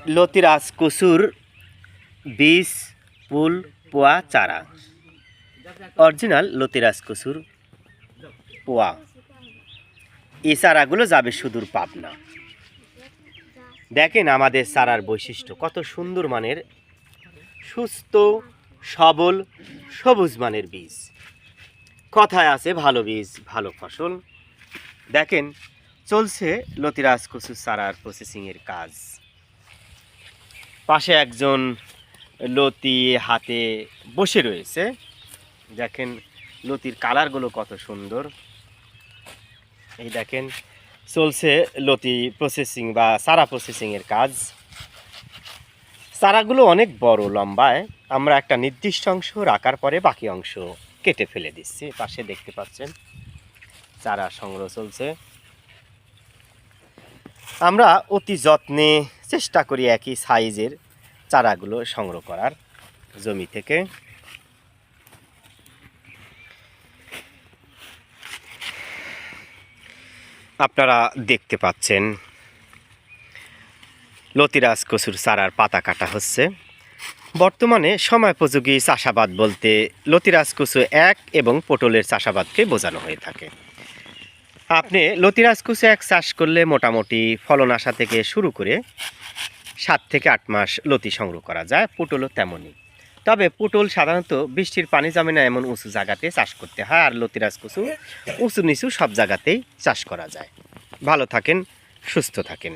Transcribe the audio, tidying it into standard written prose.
লতিরাজ কচুর বীজ, ফুল, পোয়া, চারা। অরিজিনাল লতিরাজ কচুর পোয়া। এই চারাগুলো যাবে সুদূর পাবনা। দেখেন আমাদের চারার বৈশিষ্ট্য কত সুন্দর মানের, সুস্থ সবল সবুজ মানের বীজ। কথায় আছে ভালো বীজ ভালো ফসল। দেখেন চলছে লতিরাজ কচুর চারার প্রসেসিংয়ের কাজ। পাশে একজন লতি হাতে বসে রয়েছে। দেখেন লতির কালারগুলো কত সুন্দর। এই দেখেন চলছে লতি প্রসেসিং বা চারা প্রসেসিংয়ের কাজ। চারাগুলো অনেক বড় লম্বায়। আমরা একটা নির্দিষ্ট অংশ রাখার পরে বাকি অংশ কেটে ফেলে দিচ্ছি। পাশে দেখতে পাচ্ছেন চারা সংগ্রহ চলছে। আমরা অতি যত্নে চেষ্টা করি একই সাইজের চারাগুলো সংগ্রহ করার জমি থেকে। আপনারা দেখতে পাচ্ছেন লতিরাজ কচুর চারার পাতা কাটা হচ্ছে। বর্তমানে সময়োপযোগী চাষাবাদ বলতে লতিরাজ কচু এক এবং পটলের চাষাবাদকে বোঝানো হয়ে থাকে। আপনি লতিরাজ কচু এক চাষ করলে মোটামুটি ফলন আসা থেকে শুরু করে 7 থেকে 8 মাস লতি সংগ্রহ করা যায়। পটলও তেমনই। তবে পটল সাধারণত বৃষ্টির পানি জমে না এমন উঁচু জায়গাতে চাষ করতে হয়, আর লতিরাজ কচু উঁচু নিচু সব জায়গাতেই চাষ করা যায়। ভালো থাকেন, সুস্থ থাকেন।